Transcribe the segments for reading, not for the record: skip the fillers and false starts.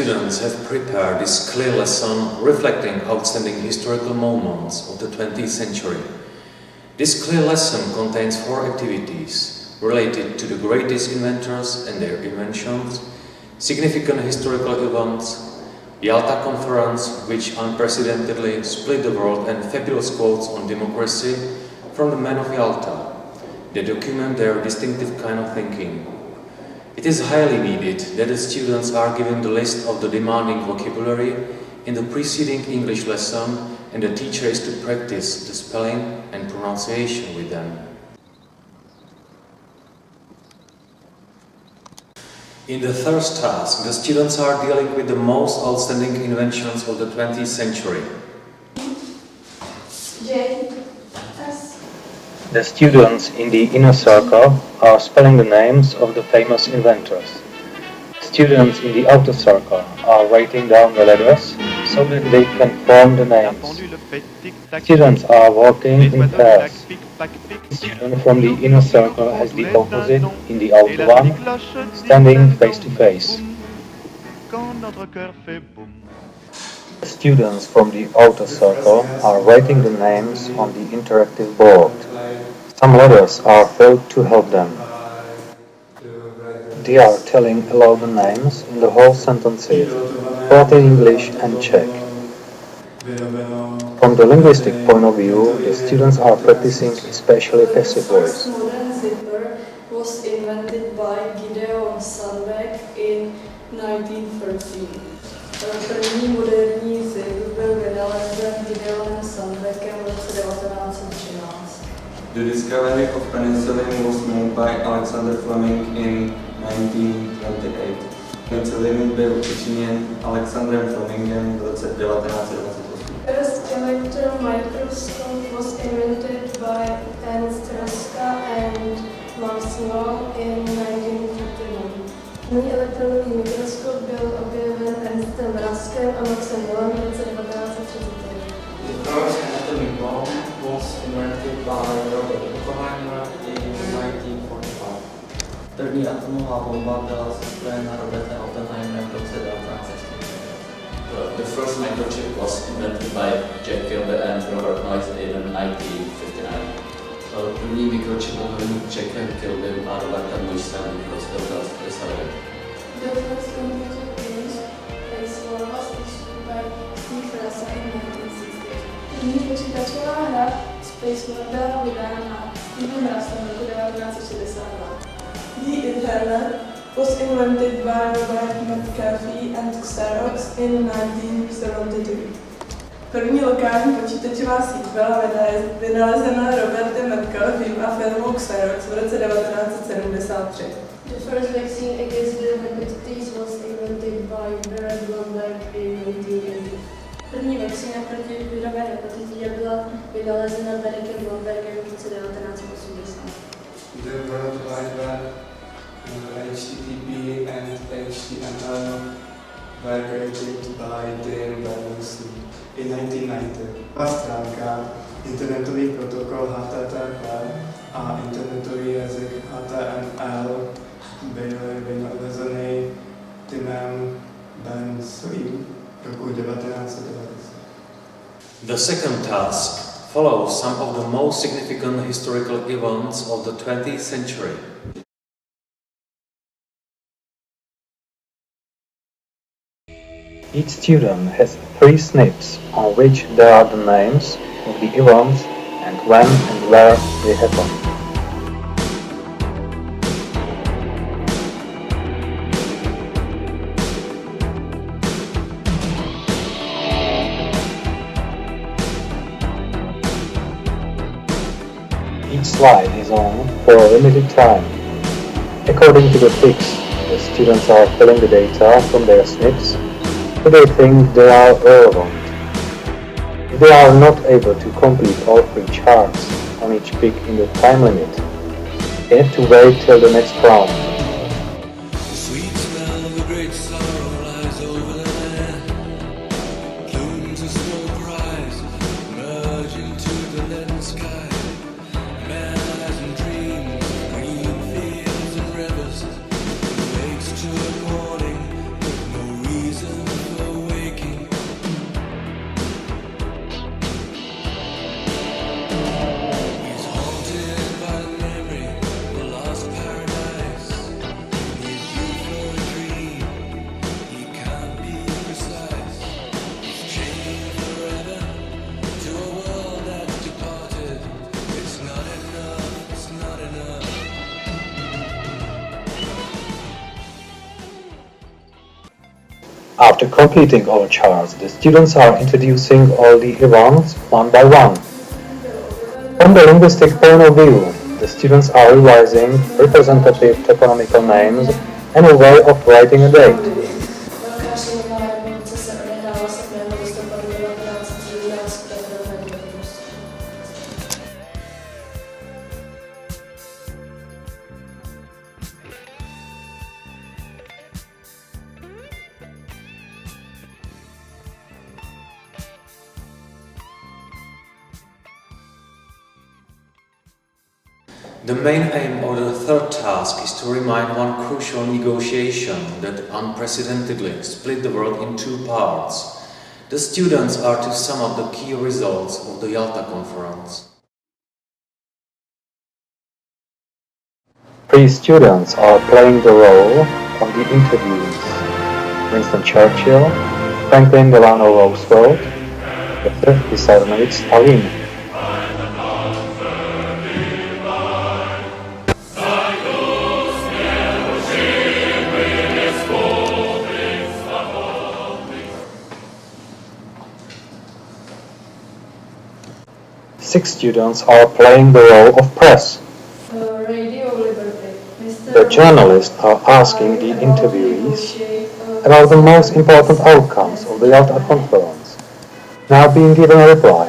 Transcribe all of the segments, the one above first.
students have prepared this CLIL lesson reflecting outstanding historical moments of the 20th century. This CLIL lesson contains 4 activities related to the greatest inventors and their inventions, significant historical events, Yalta Conference, which unprecedentedly split the world, and fabulous quotes on democracy from the men of Yalta. They document their distinctive kind of thinking. It is highly needed that the students are given the list of the demanding vocabulary in the preceding English lesson and the teacher is to practice the spelling and pronunciation with them. In the first task, the students are dealing with the most outstanding inventions of the 20th century. The students in the inner circle are spelling the names of the famous inventors. Students in the outer circle are writing down the letters so that they can form the names. Students are walking in pairs. The student from the inner circle has the opposite in the outer one, standing face to face. The students from the outer circle are writing the names on the interactive board. Some letters are filled to help them. They are telling aloud the names in the whole sentences, both in English and Czech. From the linguistic point of view, the students are practicing especially passive voice. Modern zipper was invented by Gideon Sandbeck in 1913. První moderní zip byl vynalezen Gideonem Sandbeckem v roce 1913. The discovery of penicillin was made by Alexander Fleming in 1928. Penicillin byl učiněn Alexandrem Flemingem v roce 1928. First electron microscope was invented by Ernst Röska and Maxwell in 1941. První elektronový mikroskop byl objeven Ernstem Ruskem a Maxem Wellem v roce 1933. The first atomic bomb was invented by Robert Oppenheimer in 1945. První atomová bomba byla zastřelena Robertem Oppenheimerem v roce 1940. The first microchip was invented by Jack Kilby and Robert Noyce in 1959. První mikročip byl vyvinut Jackem Kilbym a Robertem Noycem v roce 1959. The first computer games PS4 was issued by Steve Rasa in 1960. První počítačová hra Space War byla vydána Stevem Russem v roku 1962. The Internet was invented by Robert McAfee and Xerox in 1972. První lokální počítačová síť byla vynalezena Robertem McAfeem a firmou Xerox v roce 1973. The first vaccine against viral hepatitis was invented by Baron Blomberg in 1980. První vakcína proti virové hepatitidě byla vynalezena Baronem Blombergem v roce 1980. The World Wide Web, HTTP and HTML were created by Dan Berners-Lee in 1990. A stránka, internetový protokol HTTP a internetový jazyk HTML byly vynalezeny Timem Berners-Lee roku 1990. The second task follows some of the most significant historical events of the 20th century. Each student has 3 snips on which there are the names of the events and when and where they happened. Each slide is on for a limited time. According to the ticks, the students are filling the data from their snips, so they think they are relevant. If they are not able to complete all 3 charts on each pick in the time limit, they have to wait till the next round. Sweet smell of a great sorrow lies over the land. Plumes of smoke rise, merge into the leaden sky. Man lies and dreams, green fields and rivers, wakes to a morning with no reason After completing all charts, the students are introducing all the events one by one. From the linguistic point of view, the students are revising representative toponymical names and a way of writing a date. Velká šílená revoluce se odehrála 7. listopadu 1913 v Vybrané. The main aim of the third task is to remind one crucial negotiation that unprecedentedly split the world in two parts. The students are to sum up the key results of the Yalta Conference. 3 students are playing the role of the interviewees: Winston Churchill, Franklin Delano Roosevelt, Petr Vysarionovič Stalin. Six students are playing the role of press. Radio Liberty. The journalists are asking the interviewees about the most important outcomes of the Yalta Conference, now being given a reply.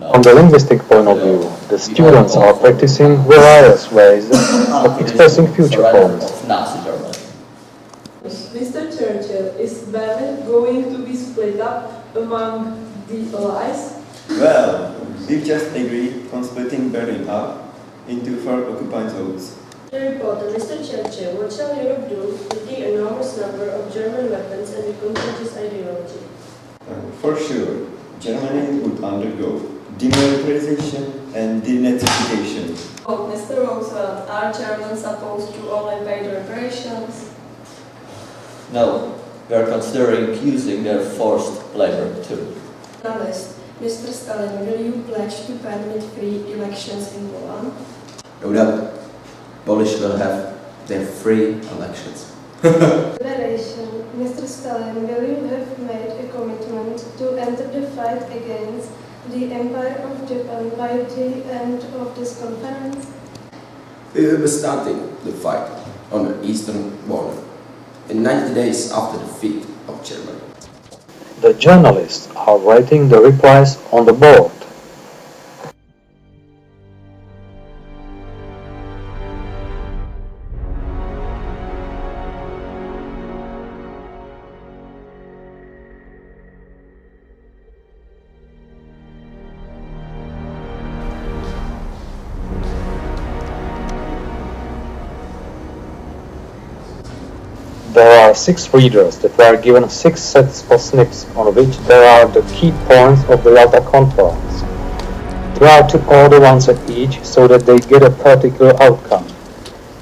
From the linguistic point of view, the students are practicing various ways of expressing future forms. Nazi Germany. Mr. Churchill, is Berlin going to be split up among the Allies? Well, we've just agreed on splitting Berlin up into 4 occupied zones. The reporter, Mr. Churchill, what shall Europe do with the enormous number of German weapons and the contagious ideology? For sure, Germany would undergo demilitarization and denazification. Oh, Mr. Roosevelt, are Germans supposed to only pay the reparations? No, we are considering using their forced labor too. Journalist, Mr. Stalin, will you pledge to permit free elections in Poland? No doubt, Polish will have their free elections. Liberation. Mr. Stalin, will you have made a commitment to enter the fight against the Empire of Japan by the end of this conference? We will be starting the fight on the eastern border in 90 days after the defeat of Germany. The journalists are writing the replies on the board. There are 6 readers that were given 6 sets of snips on which there are the key points of the Yalta Conference. Try to order one set each so that they get a particular outcome.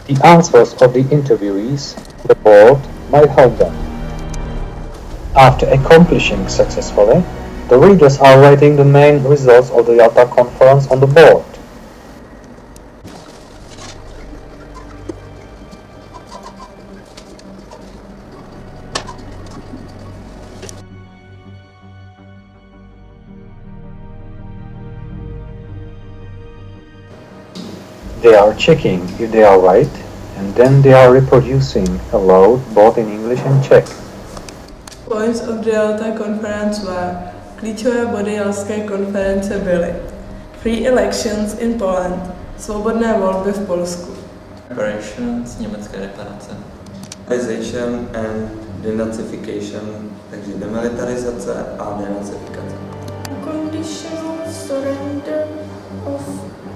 The answers of the interviewees on the board might help them. After accomplishing successfully, the readers are writing the main results of the Yalta Conference on the board. They are checking if they are right, and then they are reproducing aloud both in English and Czech. Points of the Yalta Conference were: klíčové body Jalské konference byly free elections in Poland, svobodné volby v Polsku, Reparations, německé reparace, demilitarization and denazification, takže demilitarizace a denacifikace. Unconditional surrender of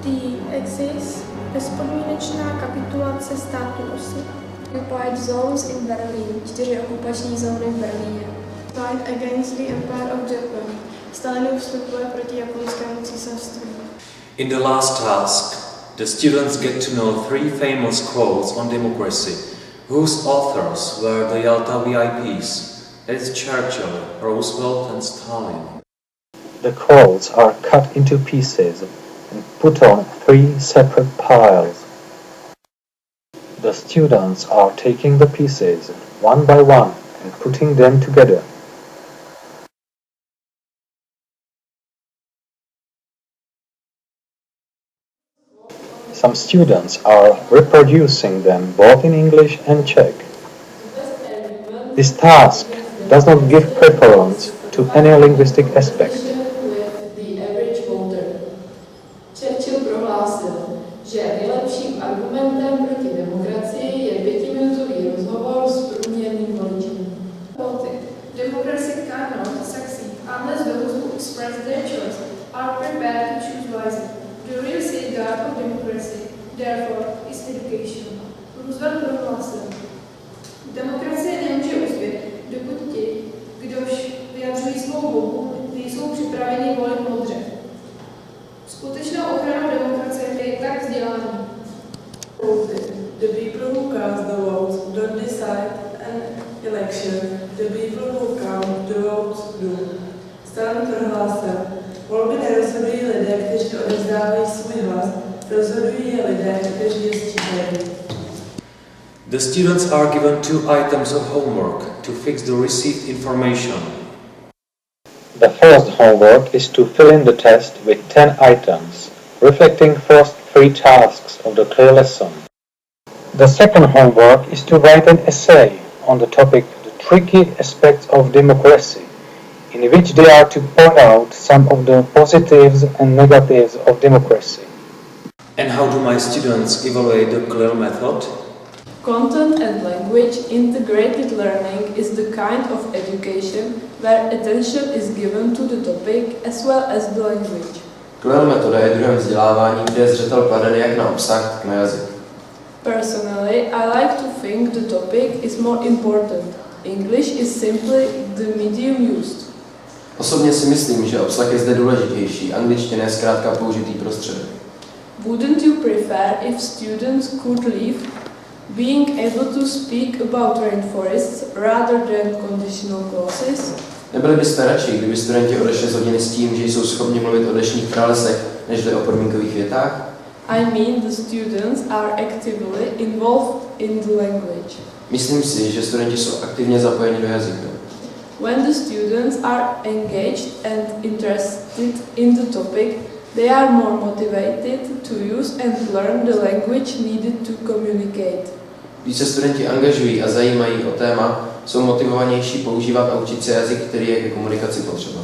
the Axis, bezpodmínečná kapitulace státu Osy. Occupied zones in Berlin, 4 okupační zóny v Berlíně. Fight against the Empire of Japan. Stalinův vstupuje proti japonskému císařství. In the last task, the students get to know 3 famous quotes on democracy, whose authors were the Yalta VIPs, that is Churchill, Roosevelt and Stalin. The quotes are cut into pieces and put on 3 separate piles. The students are taking the pieces one by one and putting them together. Some students are reproducing them both in English and Czech. This task does not give preference to any linguistic aspect. Churchill prohlásil, že nejlepším argumentem proti demokracii je 5minutový rozhovor s průměrným voličem. Democracy cannot succeed unless those who express their choice are prepared to choose wisely. The real safeguard of democracy, therefore, is education. Roosevelt prohlásil, demokracie nemůže uspět, dokud ti, kdož vyjadřují svou volbu, nejsou připraveni volit moudře. Skutečnou ochranou demokracie je tak vzdělání. The people who cast the votes don't decide an election, the people who count the votes do. Stalin prohlásil, volby nerozhodují lidé, kteří odevzdávají svůj hlas, rozhodují je lidé, kteří je sčítají. The students are given 2 items of homework to fix the received information. The first homework is to fill in the test with 10 items, reflecting first 3 tasks of the CLIL lesson. The second homework is to write an essay on the topic the tricky aspects of democracy, in which they are to point out some of the positives and negatives of democracy. And how do my students evaluate the CLIL method? Content and language integrated learning is the kind of education where attention is given to the topic as well as the language. CLIL metoda je druhem vzdělávání, kde je zřetel kladen jak na obsah, tak na jazyk. Personally, I like to think the topic is more important. English is simply the medium used. Osobně si myslím, že obsah je zde důležitější, angličtina je zkrátka použitý prostředek. Wouldn't you prefer if students could leave being able to speak about rainforests rather than conditional clauses? Nebyli byste radši, kdyby studenti odešli z hodiny s tím, že jsou schopni mluvit o deštných pralesech, než o podmínkových větách? I mean the students are actively involved in the language. Myslím si, že studenti jsou aktivně zapojeni do jazyka. When the students are engaged and interested in the topic, they are more motivated to use and learn the language needed to communicate. Když se studenti angažují a zajímají o téma, jsou motivovanější používat a učit se jazyk, který je ke komunikaci potřeba.